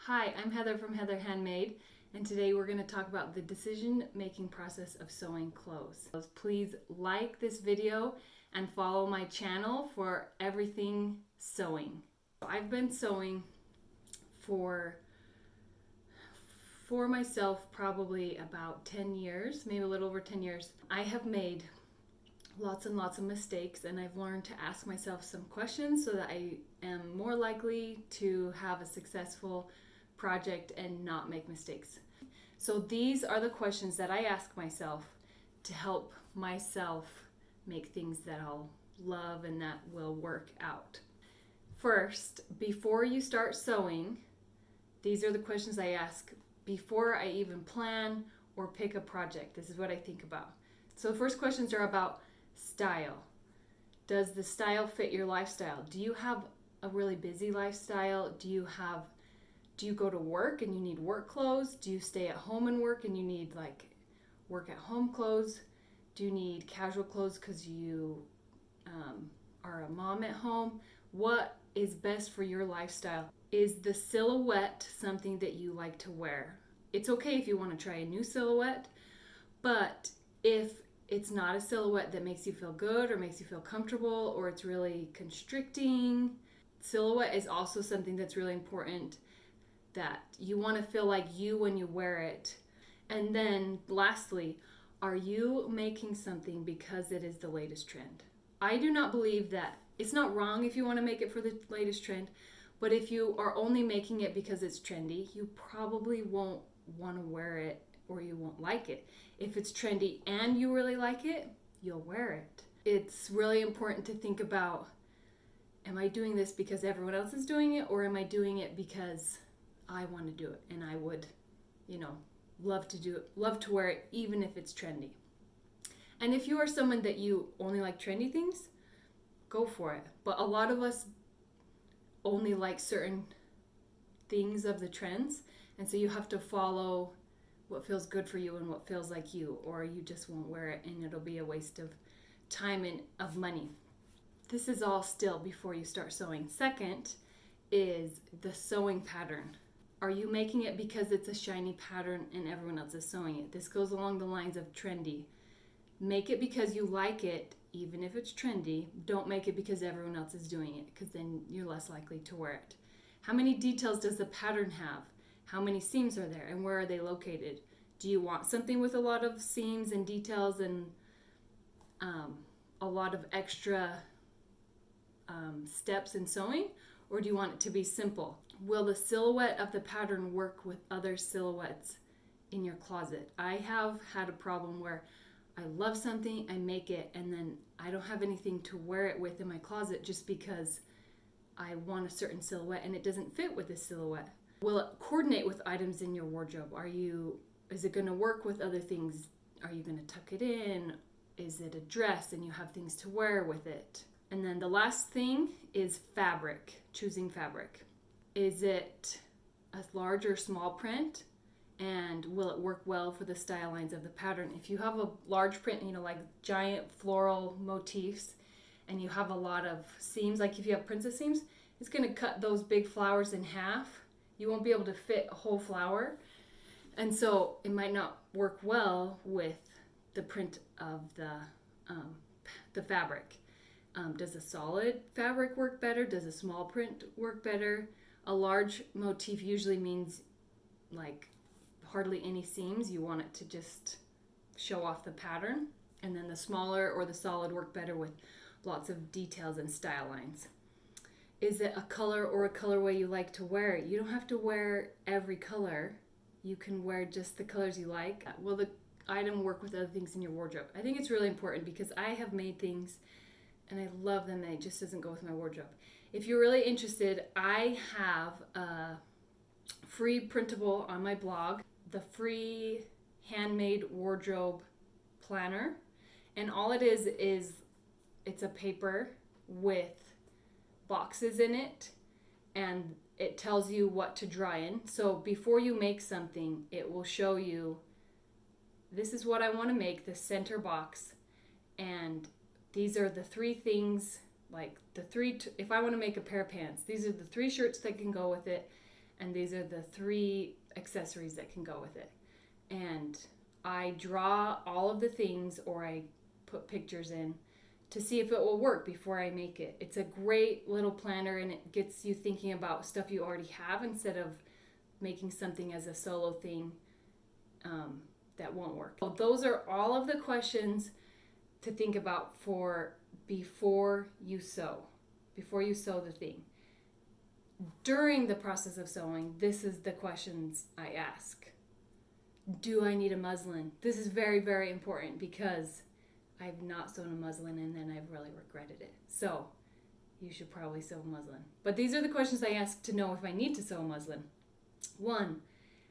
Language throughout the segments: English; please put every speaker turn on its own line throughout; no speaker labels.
Hi, I'm Heather from Heather Handmade, and today we're going to talk about the decision-making process of sewing clothes. Please like this video and follow my channel for everything sewing. I've been sewing for myself probably about 10 years, maybe a little over 10 years. I have made lots and lots of mistakes, and I've learned to ask myself some questions so that I am more likely to have a successful project and not make mistakes. So these are the questions that I ask myself to help myself make things that I'll love and that will work out. First, before you start sewing, these are the questions I ask before I even plan or pick a project. This is what I think about. So the first questions are about style. Does the style fit your lifestyle? Do you have a really busy lifestyle? Do you go to work and you need work clothes? Do you stay at home and work and you need like work at home clothes? Do you need casual clothes because you are a mom at home? What is best for your lifestyle? Is the silhouette something that you like to wear? It's okay if you want to try a new silhouette, but if it's not a silhouette that makes you feel good or makes you feel comfortable, or it's really constricting, silhouette is also something that's really important, that you want to feel like you when you wear it. And then lastly, are you making something because it is the latest trend? I do not believe that. It's not wrong if you want to make it for the latest trend, but if you are only making it because it's trendy, you probably won't want to wear it, or you won't like it. If it's trendy and you really like it, you'll wear it. It's really important to think about, am I doing this because everyone else is doing it, or am I doing it because I want to do it and I would, love to do it, love to wear it even if it's trendy. And if you are someone that you only like trendy things, go for it. But a lot of us only like certain things of the trends, and so you have to follow what feels good for you and what feels like you, or you just won't wear it and it'll be a waste of time and of money. This is all still before you start sewing. Second is the sewing pattern. Are you making it because it's a shiny pattern and everyone else is sewing it? This goes along the lines of trendy. Make it because you like it, even if it's trendy. Don't make it because everyone else is doing it, because then you're less likely to wear it. How many details does the pattern have? How many seams are there and where are they located? Do you want something with a lot of seams and details and a lot of extra steps in sewing, or do you want it to be simple? Will the silhouette of the pattern work with other silhouettes in your closet? I have had a problem where I love something, I make it, and then I don't have anything to wear it with in my closet just because I want a certain silhouette and it doesn't fit with this silhouette. Will it coordinate with items in your wardrobe? Is it going to work with other things? Are you going to tuck it in? Is it a dress and you have things to wear with it? And then the last thing is fabric, choosing fabric. Is it a large or small print? And will it work well for the style lines of the pattern? If you have a large print, like giant floral motifs, and you have a lot of seams, like if you have princess seams, it's going to cut those big flowers in half. You won't be able to fit a whole flower. And so it might not work well with the print of the fabric. Does a solid fabric work better? Does a small print work better? A large motif usually means like hardly any seams. You want it to just show off the pattern. And then the smaller or the solid work better with lots of details and style lines. Is it a color or a colorway you like to wear? You don't have to wear every color. You can wear just the colors you like. Will the item work with other things in your wardrobe? I think it's really important because I have made things and I love them and it just doesn't go with my wardrobe. If you're really interested, I have a free printable on my blog, the free Handmade wardrobe planner. And all it is it's a paper with boxes in it, and it tells you what to draw in. So before you make something, it will show you, this is what I want to make, the center box, and these are the three things, like if I want to make a pair of pants, these are the three shirts that can go with it, and these are the 3 accessories that can go with it. And I draw all of the things, or I put pictures in to see if it will work before I make it. It's a great little planner, and it gets you thinking about stuff you already have instead of making something as a solo thing that won't work. So those are all of the questions to think about for before you sew the thing. During the process of sewing, this is the questions I ask. Do I need a muslin? This is very, very important because I've not sewn a muslin and then I've really regretted it. So you should probably sew a muslin. But these are the questions I ask to know if I need to sew a muslin. 1,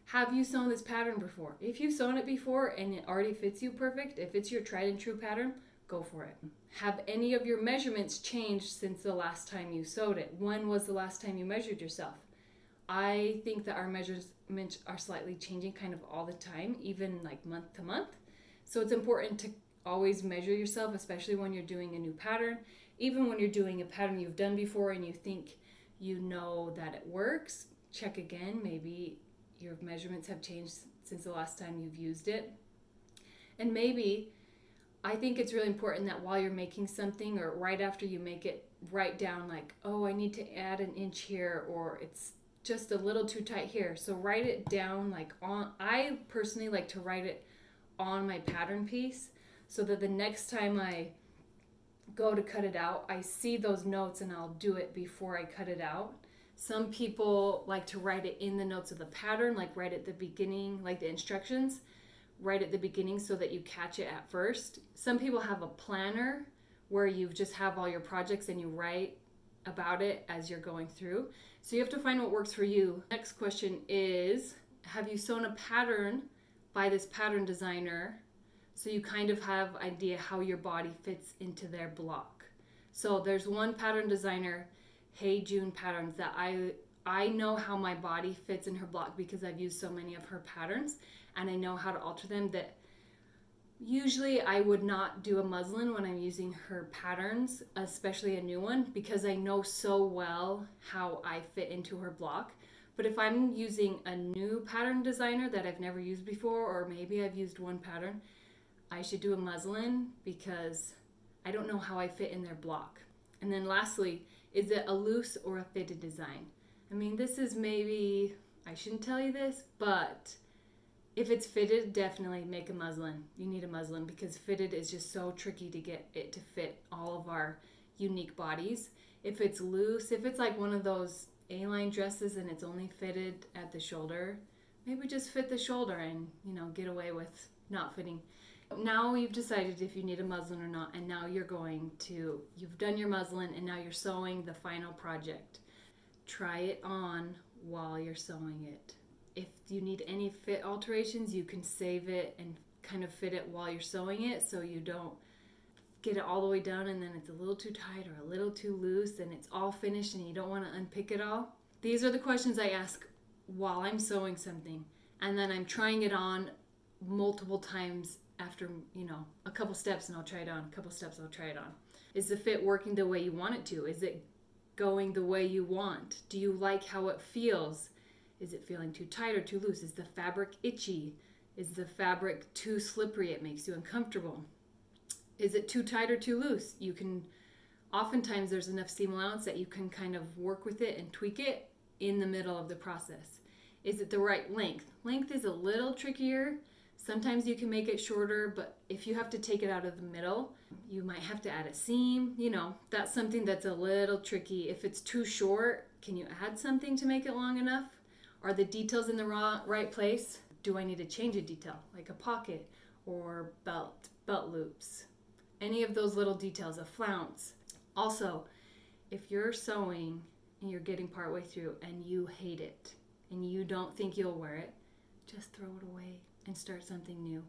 have you sewn this pattern before? If you've sewn it before and it already fits you perfect, if it's your tried and true pattern, go for it. Have any of your measurements changed since the last time you sewed it? When was the last time you measured yourself? I think that our measurements are slightly changing kind of all the time, even like month to month. So it's important to always measure yourself, especially when you're doing a new pattern. Even when you're doing a pattern you've done before and you think you know that it works, check again. Maybe your measurements have changed since the last time you've used it. And maybe I think it's really important that while you're making something, or right after you make it, write down like, oh, I need to add an inch here, or it's just a little too tight here. So write it down like I personally like to write it on my pattern piece so that the next time I go to cut it out, I see those notes and I'll do it before I cut it out. Some people like to write it in the notes of the pattern, like right at the beginning, like the instructions, right at the beginning so that you catch it at first. Some people have a planner where you just have all your projects and you write about it as you're going through. So you have to find what works for you. Next question is, have you sewn a pattern by this pattern designer so you kind of have idea how your body fits into their block? So there's one pattern designer, Hey June Patterns, that I know how my body fits in her block because I've used so many of her patterns and I know how to alter them, that usually I would not do a muslin when I'm using her patterns, especially a new one, because I know so well how I fit into her block. But if I'm using a new pattern designer that I've never used before, or maybe I've used one pattern, I should do a muslin because I don't know how I fit in their block. And then lastly, is it a loose or a fitted design? I mean, this is maybe, I shouldn't tell you this, but if it's fitted, definitely make a muslin. You need a muslin because fitted is just so tricky to get it to fit all of our unique bodies. If it's loose, if it's like one of those A-line dresses and it's only fitted at the shoulder, maybe just fit the shoulder and, get away with not fitting. Now you've decided if you need a muslin or not, and now you've done your muslin and now you're sewing the final project. Try it on while you're sewing it. If you need any fit alterations, you can save it and kind of fit it while you're sewing it so you don't get it all the way done and then it's a little too tight or a little too loose and it's all finished and you don't want to unpick it all. These are the questions I ask while I'm sewing something, and then I'm trying it on multiple times after, a couple steps, and I'll try it on, a couple steps, I'll try it on. Is the fit working the way you want it to? Is it going the way you want? Do you like how it feels? Is it feeling too tight or too loose? Is the fabric itchy? Is the fabric too slippery? It makes you uncomfortable. Is it too tight or too loose? Oftentimes there's enough seam allowance that you can kind of work with it and tweak it in the middle of the process. Is it the right length? Length is a little trickier. Sometimes you can make it shorter, but if you have to take it out of the middle, you might have to add a seam. That's something that's a little tricky. If it's too short, can you add something to make it long enough? Are the details in the right place? Do I need to change a detail, like a pocket or belt loops? Any of those little details, a flounce. Also, if you're sewing and you're getting partway through and you hate it and you don't think you'll wear it, just throw it away and start something new.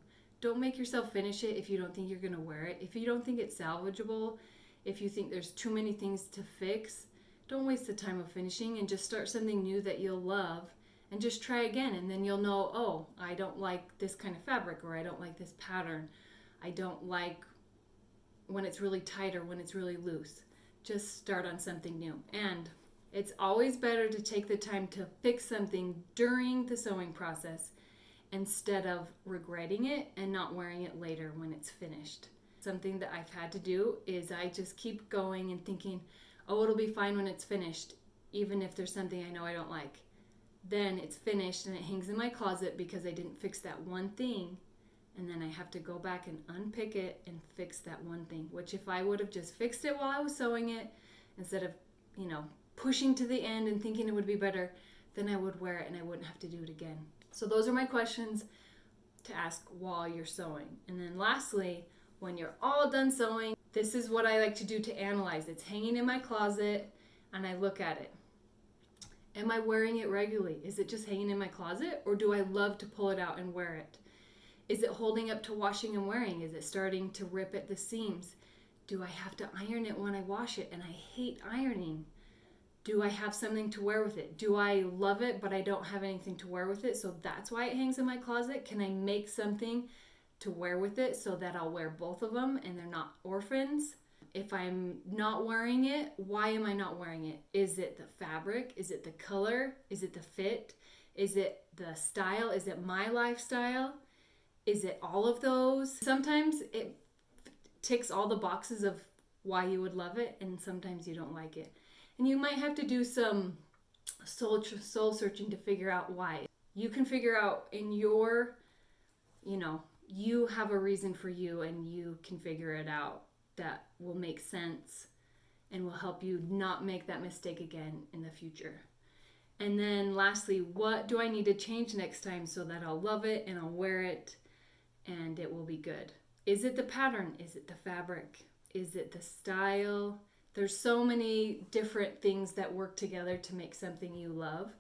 Don't make yourself finish it if you don't think you're going to wear it. If you don't think it's salvageable, if you think there's too many things to fix, don't waste the time of finishing and just start something new that you'll love and just try again. And then you'll know, oh, I don't like this kind of fabric, or I don't like this pattern. I don't like when it's really tight or when it's really loose. Just start on something new. And It's always better to take the time to fix something during the sewing process instead of regretting it and not wearing it later when it's finished. Something that I've had to do is I just keep going and thinking, oh, it'll be fine when it's finished, even if there's something I know I don't like. Then it's finished and it hangs in my closet because I didn't fix that one thing. And then I have to go back and unpick it and fix that one thing, which if I would have just fixed it while I was sewing it, instead of, pushing to the end and thinking it would be better, then I would wear it and I wouldn't have to do it again. So those are my questions to ask while you're sewing. And then lastly, when you're all done sewing, this is what I like to do to analyze. It's hanging in my closet and I look at it. Am I wearing it regularly? Is it just hanging in my closet, or do I love to pull it out and wear it? Is it holding up to washing and wearing? Is it starting to rip at the seams? Do I have to iron it when I wash it? And I hate ironing. Do I have something to wear with it? Do I love it, but I don't have anything to wear with it, so that's why it hangs in my closet? Can I make something to wear with it so that I'll wear both of them and they're not orphans? If I'm not wearing it, why am I not wearing it? Is it the fabric? Is it the color? Is it the fit? Is it the style? Is it my lifestyle? Is it all of those? Sometimes it ticks all the boxes of why you would love it, and sometimes you don't like it. And you might have to do some soul searching to figure out why. You can figure out in your, you have a reason for you, and you can figure it out that will make sense and will help you not make that mistake again in the future. And then lastly, what do I need to change next time so that I'll love it and I'll wear it and it will be good? Is it the pattern? Is it the fabric? Is it the style? There's so many different things that work together to make something you love.